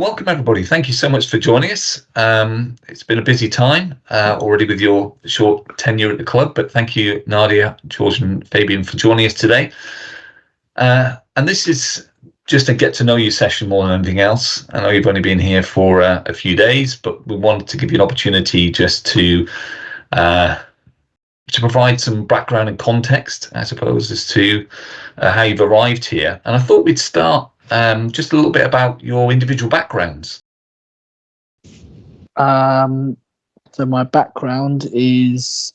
welcome everybody. Thank you so much for joining us. It's been a busy time already with your short tenure at the club, but thank you, Nadiya, George and Fabian, for joining us today. And this is just a get to know you session more than anything else. I know you've only been here for a few days, but we wanted to give you an opportunity just to provide some background and context, I suppose, as to how you've arrived here. And I thought we'd start just a little bit about your individual backgrounds. So my background is,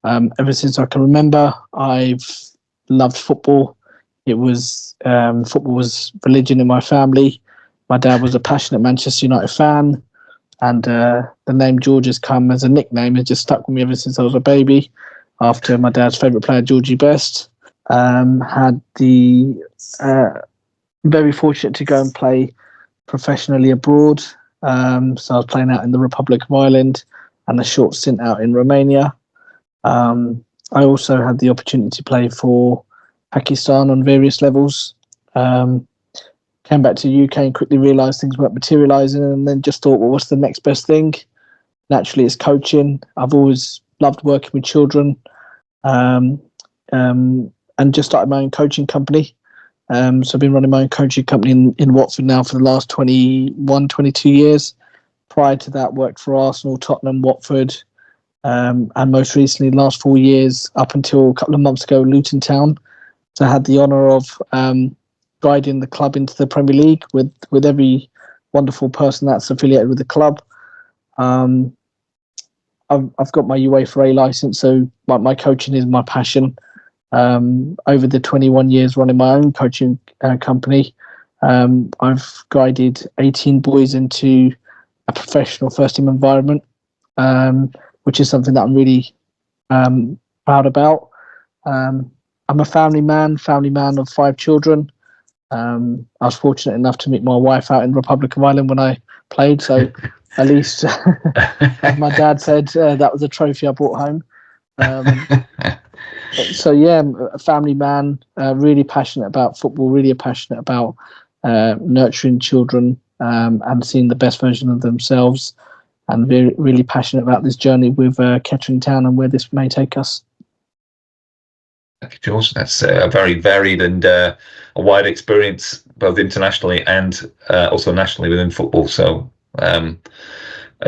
ever since I can remember, I've loved football. It was football was religion in my family. My dad was a passionate Manchester United fan, and the name George has come as a nickname. It just stuck with me ever since I was a baby, after my dad's favourite player, Georgie Best. Had the very fortunate to go and play professionally abroad. So I was playing out in the Republic of Ireland and a short stint out in Romania. I also had the opportunity to play for Pakistan on various levels. Came back to the UK and quickly realised things weren't materialising, and then just thought, well, what's the next best thing? Naturally, it's coaching. I've always loved working with children, and just started my own coaching company. So I've been running my own coaching company in Watford now for the last 21, 22 years. Prior to that, worked for Arsenal, Tottenham, Watford, and most recently, the last 4 years, up until a couple of months ago, Luton Town. So I had the honour of guiding the club into the Premier League with every wonderful person that's affiliated with the club. I've got my UEFA A licence, so my coaching is my passion. Over the 21 years running my own coaching company, I've guided 18 boys into a professional first-team environment, which is something that I'm really proud about. I'm a family man of 5 children. I was fortunate enough to meet my wife out in the Republic of Ireland when I played, so at least, as my dad said, that was a trophy I brought home. So yeah, I'm a family man, really passionate about football, really passionate about nurturing children and seeing the best version of themselves, and really passionate about this journey with Kettering Town and where this may take us. Thank you, George. That's a very varied and a wide experience, both internationally and also nationally within football. So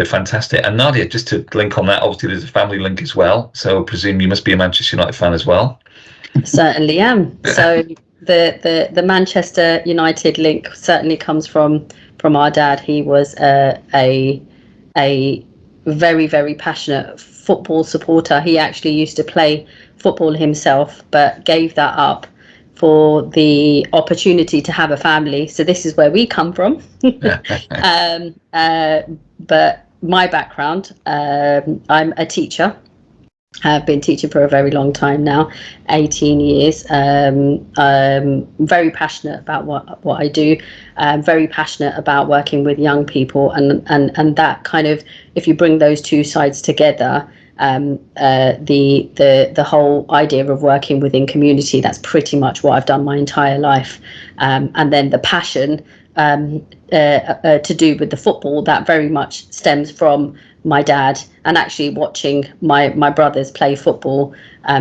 fantastic. And Nadiya, just to link on that, obviously there's a family link as well. So I presume you must be a Manchester United fan as well. Certainly am. So the Manchester United link certainly comes from our dad. He was a very, very passionate football supporter. He actually used to play football himself, but gave that up for the opportunity to have a family. So this is where we come from. But my background, I'm a teacher. I've been teaching for a very long time now, 18 years. I'm very passionate about what I do. I'm very passionate about working with young people, and that kind of, if you bring those two sides together, the whole idea of working within community, that's pretty much what I've done my entire life. And then the passion to do with the football, that very much stems from my dad, and actually watching my brothers play football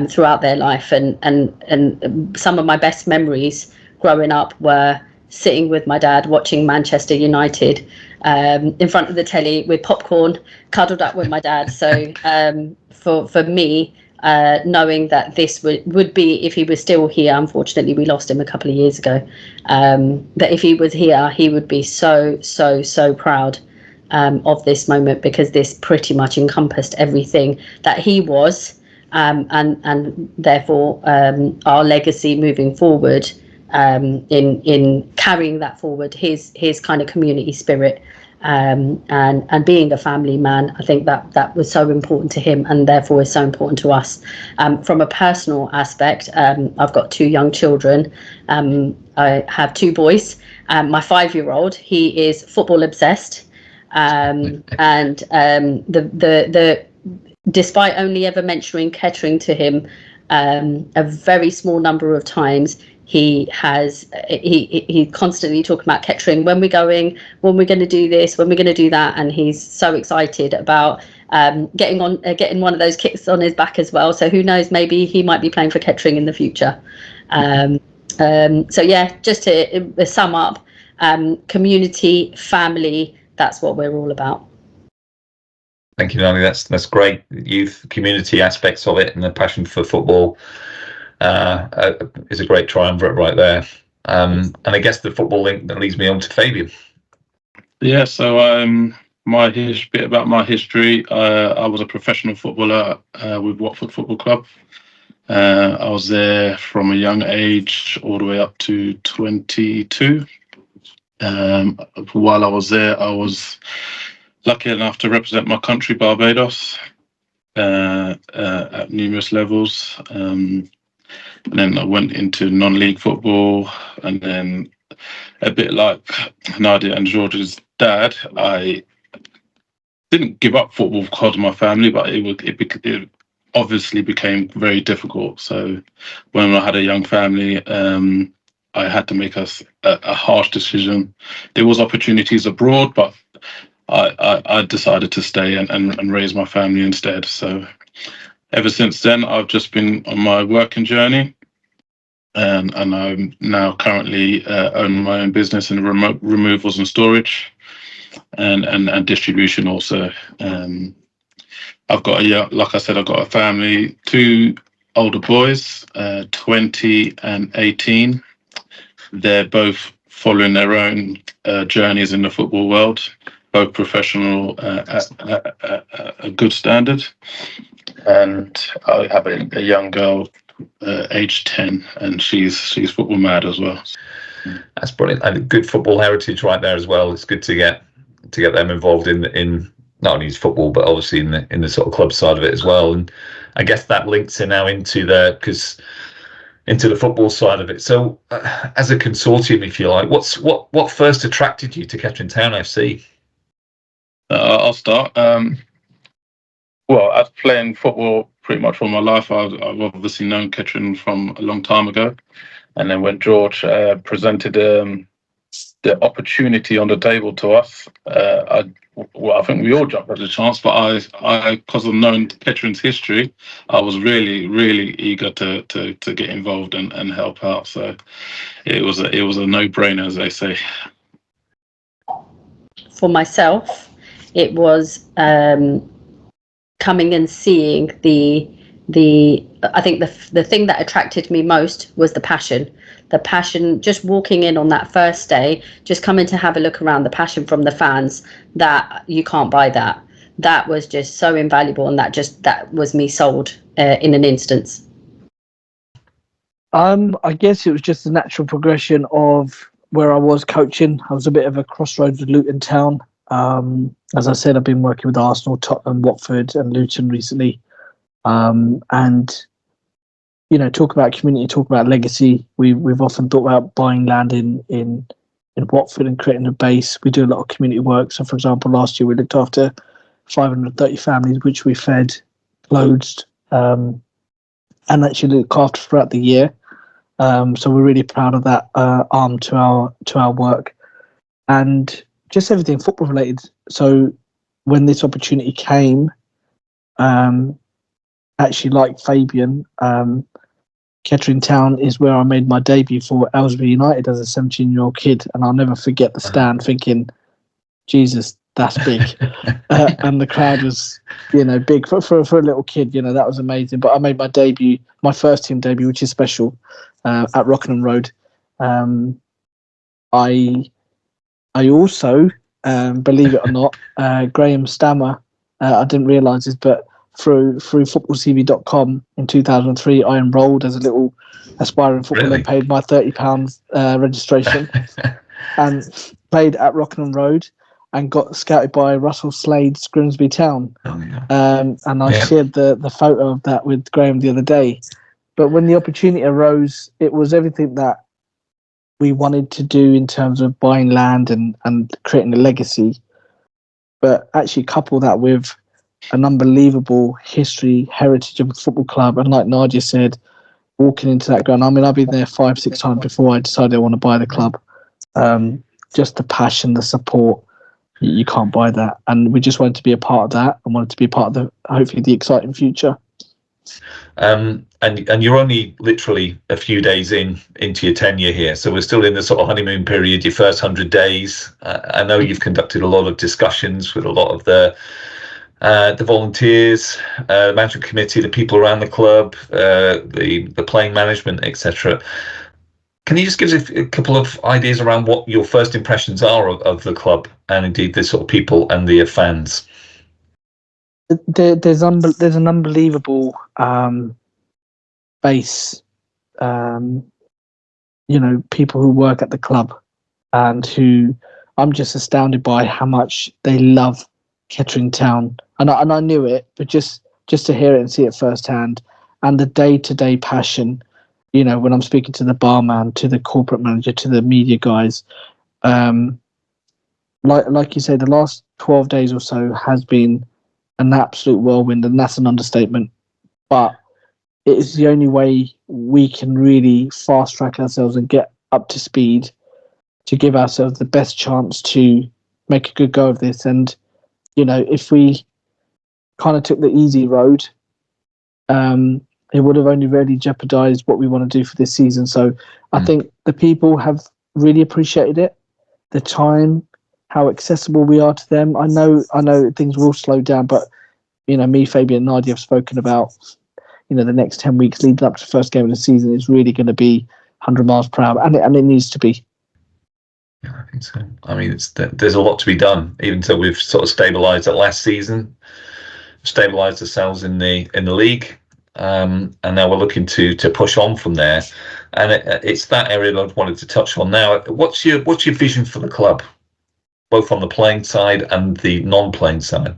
throughout their life, and some of my best memories growing up were sitting with my dad watching Manchester United in front of the telly with popcorn, cuddled up with my dad. So for me, knowing that this would be, if he was still here, unfortunately we lost him a couple of years ago, that if he was here, he would be so proud of this moment, because this pretty much encompassed everything that he was, and therefore our legacy moving forward, in carrying that forward, his kind of community spirit, and being a family man. I think that was so important to him, and therefore is so important to us. From a personal aspect, I've got 2 young children. I have 2 boys. My 5-year-old, he is football obsessed, and despite only ever mentioning Kettering to him a very small number of times, he constantly talking about Kettering, when we're going, when we're going to do this, when we're going to do that, and he's so excited about getting one of those kits on his back as well. So who knows, maybe he might be playing for Kettering in the future. So yeah, just to sum up, community, family, that's what we're all about. Thank you, Nani. That's great. Youth, community aspects of it, and the passion for football is a great triumvirate right there. And I guess the football link that leads me on to Fabian. Yeah, so bit about my history. I was a professional footballer with Watford Football Club. I was there from a young age all the way up to 22. While I was there, I was lucky enough to represent my country, Barbados, at numerous levels. And then I went into non-league football, and then a bit like Nadiya and George's dad, I didn't give up football because of my family, but it obviously became very difficult. So when I had a young family, I had to make a harsh decision. There was opportunities abroad, but I decided to stay and raise my family instead. So ever since then, I've just been on my working journey, and I'm now currently own my own business in remote removals and storage, and distribution also. I've got like I said, I've got a family, 2 older boys, 20 and 18. They're both following their own journeys in the football world, both professional at a good standard. And I have a young girl, aged 10, and she's football mad as well. That's brilliant, and good football heritage right there as well. It's good to get them involved in not only football, but obviously in the sort of club side of it as well. And I guess that links in now into the football side of it. So as a consortium, if you like, what first attracted you to Kettering Town FC? I'll start. Well, I've playing football pretty much all my life. I've obviously known Kettering from a long time ago. And then when George presented the opportunity on the table to us, I think we all jumped at the chance, but I because of knowing Kettering's history, I was really, really eager to get involved and help out. So it was a no-brainer, as they say. For myself, it was coming and seeing I think the thing that attracted me most was the passion, just walking in on that first day, just coming to have a look around, the passion from the fans, that you can't buy that was just so invaluable, and that was me sold in an instance. I guess it was just a natural progression of where I was coaching. I was a bit of a crossroads with Luton Town. As I said, I've been working with Arsenal, Tottenham, Watford and Luton recently. And, talk about community, talk about legacy. We've often thought about buying land in Watford and creating a base. We do a lot of community work. So, for example, last year we looked after 530 families, which we fed, clothed, and actually looked after throughout the year. So we're really proud of that arm to our work, and just everything football related. So when this opportunity came, actually, like Fabian, Kettering Town is where I made my debut for Aylesbury United as a 17-year-old kid, and I'll never forget the stand thinking, Jesus, that's big. And the crowd was, big for a little kid. That was amazing. But I made my first team debut, which is special, at Rockingham Road. I also, believe it or not, Graham Stammer, I didn't realise this, but through footballcv.com in 2003, I enrolled as a little aspiring footballer, Really? paid my £30 registration and played at Rockingham Road and got scouted by Russell Slade's Grimsby Town. Oh, yeah. And I shared the photo of that with Graham the other day. But when the opportunity arose, it was everything that we wanted to do in terms of buying land and creating a legacy, but actually couple that with an unbelievable history, heritage of a football club. And like Nadiya said, walking into that ground. I mean, I've been there 5-6 times before I decided I want to buy the club. Just the passion, the support, you can't buy that. And we just wanted to be a part of that and wanted to be a part of hopefully the exciting future. And you're only literally a few days into your tenure here, so we're still in the sort of honeymoon period. Your first 100 days. I know you've conducted a lot of discussions with a lot of the volunteers, the management committee, the people around the club, the playing management, etc. Can you just give us a couple of ideas around what your first impressions are of the club and indeed the sort of people and the fans? There's an unbelievable base, people who work at the club and who I'm just astounded by how much they love Kettering Town. And I knew it, but just to hear it and see it firsthand, and the day-to-day passion, when I'm speaking to the barman, to the corporate manager, to the media guys, like you say, the last 12 days or so has been an absolute whirlwind, and that's an understatement. But it is the only way we can really fast track ourselves and get up to speed to give ourselves the best chance to make a good go of this. And, if we kind of took the easy road, it would have only really jeopardized what we want to do for this season. So I think the people have really appreciated it, the time, how accessible we are to them. I know things will slow down, but me, Fabian, and Nadiya have spoken about the next 10 weeks leading up to the first game of the season is really going to be 100 miles per hour, and it needs to be. Yeah, I think so. I mean, there's a lot to be done, even though we've sort of stabilised it last season, stabilised ourselves in the league, and now we're looking to push on from there. And it's that area that I wanted to touch on now. What's your vision for the club, both on the playing side and the non-playing side?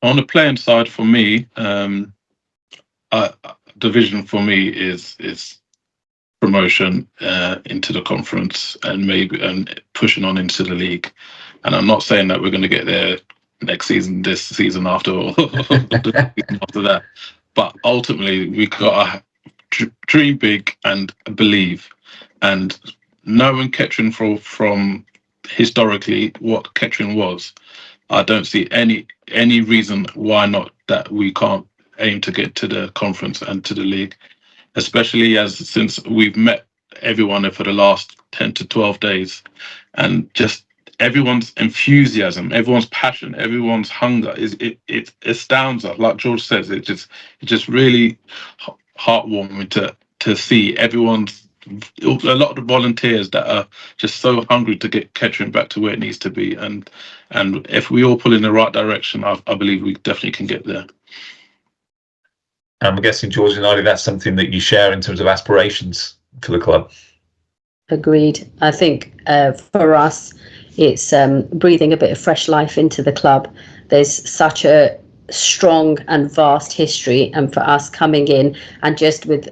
On the playing side, for me, the vision for me is promotion into the conference and pushing on into the league. And I'm not saying that we're going to get there next season, this season after, or the season after that. But ultimately, we got to dream big and believe. And knowing Kettering from historically what Kettering was, I don't see any reason why not that we can't aim to get to the conference and to the league, especially since we've met everyone for the last 10 to 12 days, and just everyone's enthusiasm, everyone's passion, everyone's hunger it astounds us. Like George says, it's just really heartwarming to see a lot of the volunteers that are just so hungry to get Kettering back to where it needs to be, and if we all pull in the right direction, I believe we definitely can get there. I'm guessing, George and Nadiya, that's something that you share in terms of aspirations for the club. Agreed. I think for us, it's breathing a bit of fresh life into the club. There's such a strong and vast history, and for us coming in and just with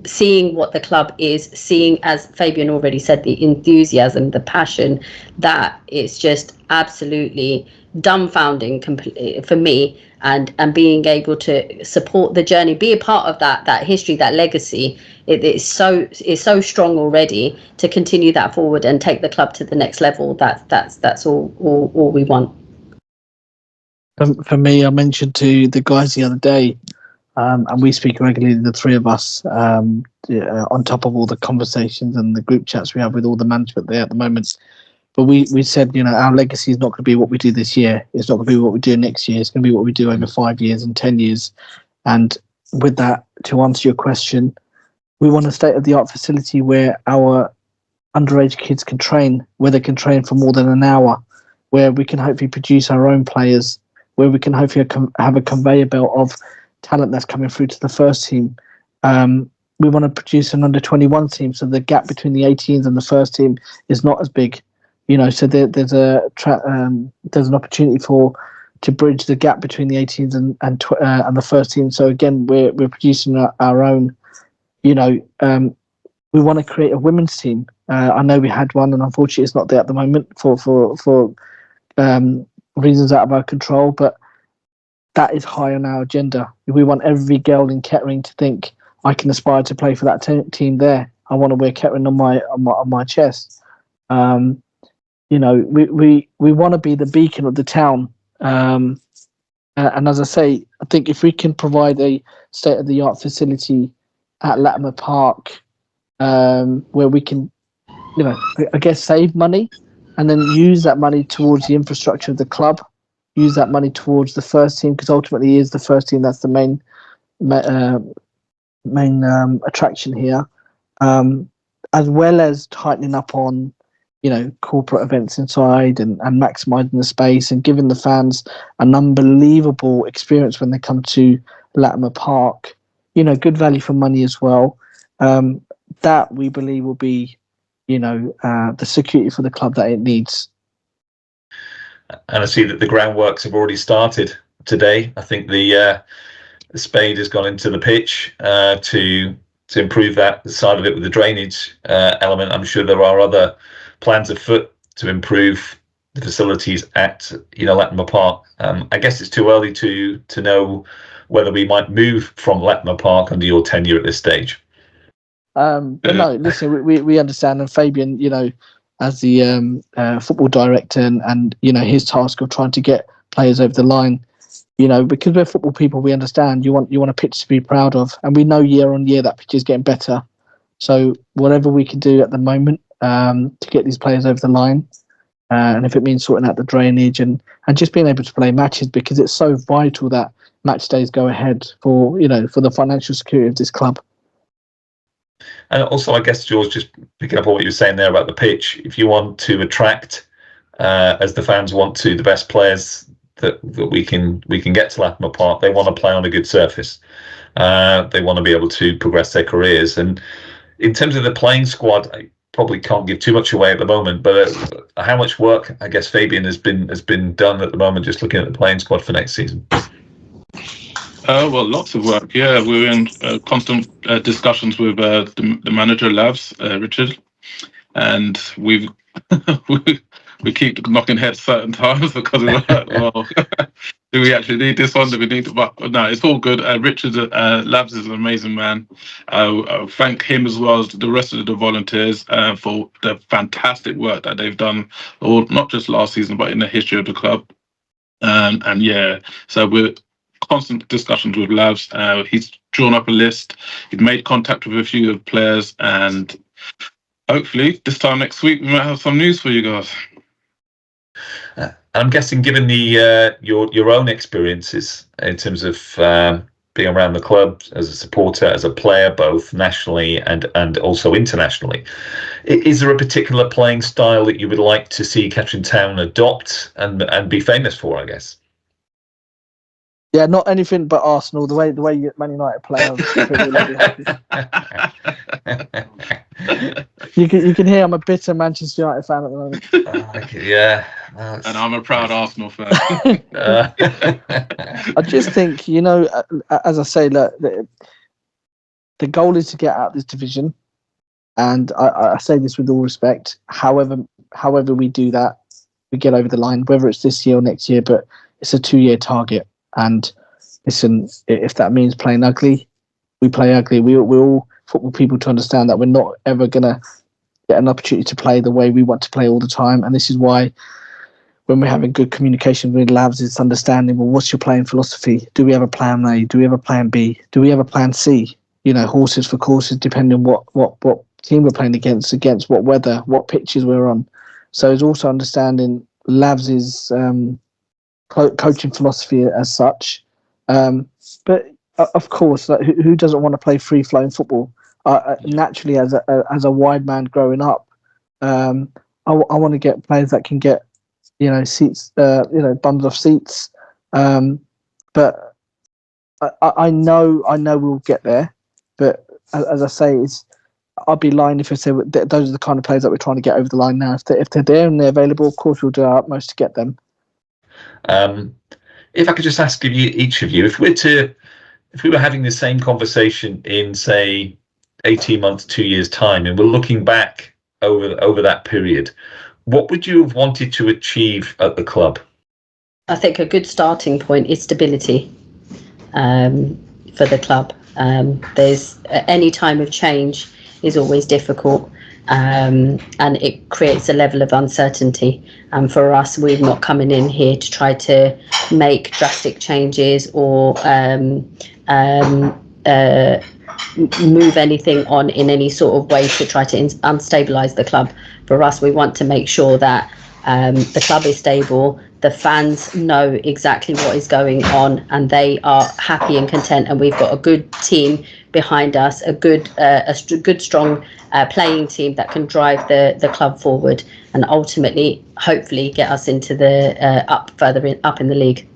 seeing what the club is, seeing, as Fabian already said, the enthusiasm, the passion, that it's just absolutely dumbfounding for me, and being able to support the journey, be a part of that history, that legacy, it's so strong already. To continue that forward and take the club to the next level, that's all we want. For me, I mentioned to the guys the other day, and we speak regularly, the three of us, on top of all the conversations and the group chats we have with all the management there at the moment. But we said, our legacy is not going to be what we do this year. It's not going to be what we do next year. It's going to be what we do over 5 years and 10 years. And with that, to answer your question, we want a state-of-the-art facility where our underage kids can train, where they can train for more than an hour, where we can hopefully produce our own players, where we can hopefully have a conveyor belt of talent that's coming through to the first team. We want to produce an under-21 team, so the gap between the 18s and the first team is not as big. So there's an opportunity to bridge the gap between the 18s and the first team. So again, we're producing our own. We want to create a women's team. I know we had one, and unfortunately, it's not there at the moment for reasons out of our control. But that is high on our agenda. We want every girl in Kettering to think, I can aspire to play for that team there. I want to wear Kettering on my chest. You know, we want to be the beacon of the town. And as I say, I think if we can provide a state-of-the-art facility at Latimer Park, where we can, you know, I guess save money and then use that money towards the infrastructure of the club, use that money towards the first team, because ultimately it is the first team that's the main attraction here, as well as tightening up on, you know, corporate events inside and maximising the space and giving the fans an unbelievable experience when they come to Latimer Park. You know, good value for money as well. That we believe will be, you know, the security for the club that it needs. And I see that the groundworks have already started today. I think the spade has gone into the pitch to improve that side of it with the drainage element. I'm sure there are other plans afoot to improve the facilities at, you know, Latimer Park. I guess it's too early to know whether we might move from Latimer Park under your tenure at this stage. But no, listen, we understand, and Fabian, you know, as the football director and you know, his task of trying to get players over the line, you know, because we're football people, we understand you want a pitch to be proud of, and we know year on year that pitch is getting better. So whatever we can do at the moment to get these players over the line, and if it means sorting out the drainage and just being able to play matches, because it's so vital that match days go ahead for, you know, for the financial security of this club. And also, I guess, George, just picking up on what you were saying there about the pitch, if you want to attract, as the fans want to, the best players that we can get to Latimer Park, they want to play on a good surface. They want to be able to progress their careers. And in terms of the playing squad, I probably can't give too much away at the moment, but how much work, I guess, Fabian, has been done at the moment, just looking at the playing squad for next season? Well, lots of work. Yeah, we're in constant discussions with the manager, Lavs, Richard, and we keep knocking heads certain times because we're like, well, do we actually need this one? Do we need? But no, it's all good. Richard Lavs is an amazing man. I thank him as well as the rest of the volunteers for the fantastic work that they've done, or not just last season, but in the history of the club. And yeah, so we're constant discussions with Lavs. He's drawn up a list. He's made contact with a few of the players, and hopefully this time next week we might have some news for you guys. I'm guessing, given the your own experiences in terms of being around the club as a supporter, as a player, both nationally and also internationally, is there a particular playing style that you would like to see Kettering Town adopt and be famous for, I guess? Yeah, not anything but Arsenal. The way Man United play, I'm pretty really happy. You can hear I'm a bitter Manchester United fan at the moment. Yeah, and I'm a proud Arsenal fan. I just think, you know, as I say, look, the goal is to get out of this division, and I say this with all respect. However we do that, we get over the line, whether it's this year or next year, but it's a 2-year target. And listen, if that means playing ugly, we play ugly. We're all football people to understand that we're not ever going to get an opportunity to play the way we want to play all the time. And this is why when we're having good communication with Lavs, it's understanding, well, what's your playing philosophy? Do we have a plan A? Do we have a plan B? Do we have a plan C? You know, horses for courses, depending on what team we're playing against what weather, what pitches we're on. So it's also understanding Lavs' coaching philosophy as such, but of course, like, who doesn't want to play free-flowing football? Naturally, as a wide man growing up, I want to get players that can get, you know, seats, you know, bums off seats. But I know we'll get there. But as I say, I'd be lying if I say those are the kind of players that we're trying to get over the line now. If they're there and they're available, of course we'll do our utmost to get them. If I could just ask each of you, if we were having the same conversation in, say, 18 months, 2 years' time, and we're looking back over that period, what would you have wanted to achieve at the club? I think a good starting point is stability for the club. There's any time of change is always difficult, and it creates a level of uncertainty. And for us, we're not coming in here to try to make drastic changes or move anything on in any sort of way to try to unstabilize the club. For us, we want to make sure that the club is stable, the fans know exactly what is going on, and they are happy and content, and we've got a good team behind us, a good strong playing team that can drive the club forward and ultimately hopefully get us into the up in the league.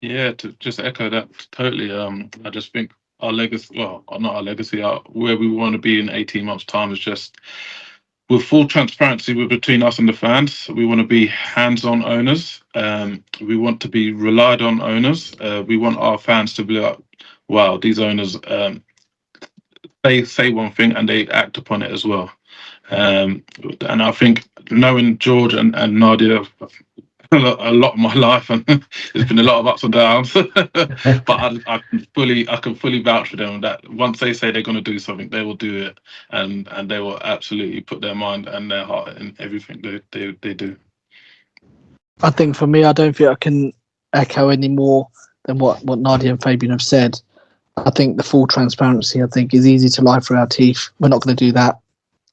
Yeah, to just echo that totally. I just think our legacy, well, not our legacy, where we want to be in 18 months' time is just with full transparency between us and the fans. We want to be hands-on owners. We want to be relied on owners. We want our fans to be like, wow, these owners, they say one thing and they act upon it as well. And I think knowing George and Nadiya a lot of my life, and there's been a lot of ups and downs, but I can fully vouch for them that once they say they're going to do something, they will do it, and they will absolutely put their mind and their heart in everything they do. I think for me, I don't think I can echo any more than what Nadiya and Fabian have said. I think the full transparency, I think, is easy to lie through our teeth. We're not going to do that.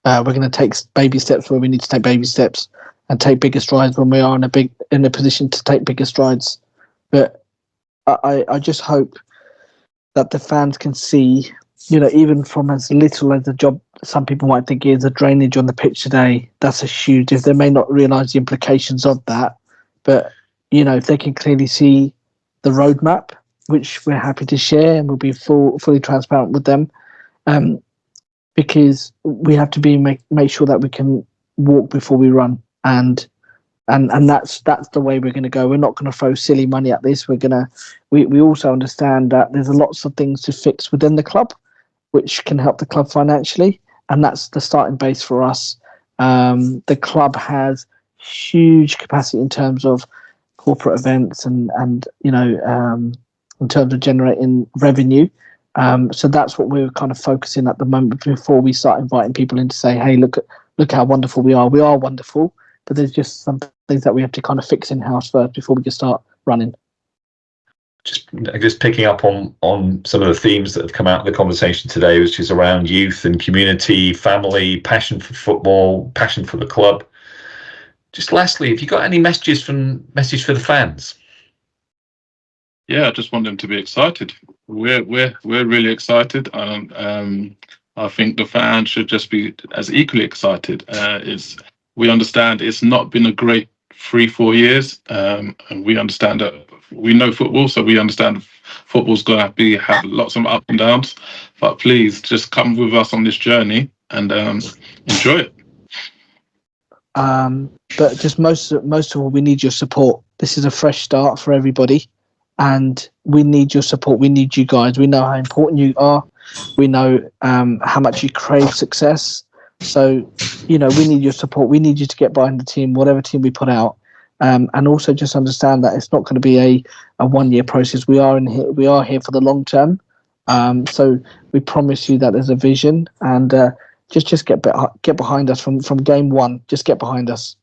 We're going to take baby steps where we need to take baby steps, and take bigger strides when we are in a position to take bigger strides. But I just hope that the fans can see, even from as little as the job some people might think is a drainage on the pitch today, that's a huge, if they may not realise the implications of that, but if they can clearly see the roadmap, which we're happy to share, and we'll be fully transparent with them, because we have to make sure that we can walk before we run. And that's the way we're going to go. We're not going to throw silly money at this. We also understand that there's lots of things to fix within the club, which can help the club financially, and that's the starting base for us. The club has huge capacity in terms of corporate events and in terms of generating revenue. So that's what we're kind of focusing at the moment before we start inviting people in to say, hey, look how wonderful we are. We are wonderful. But there's just some things that we have to kind of fix in-house first before we can start running. Just picking up on some of the themes that have come out of the conversation today, which is around youth and community, family, passion for football, passion for the club. Just lastly, have you got any message for the fans? Yeah, I just want them to be excited. We're really excited, and I think the fans should just be as equally excited. We understand it's not been a great 3-4 years, and we understand that we know football, so we understand football's going to have lots of ups and downs. But please, just come with us on this journey and enjoy it. But just most of all, we need your support. This is a fresh start for everybody, and we need your support. We need you guys. We know how important you are. We know how much you crave success. So, we need your support. We need you to get behind the team, whatever team we put out. And also just understand that it's not going to be a 1-year process. We are here for the long term. So we promise you that there's a vision, and just get behind us from game one. Just get behind us.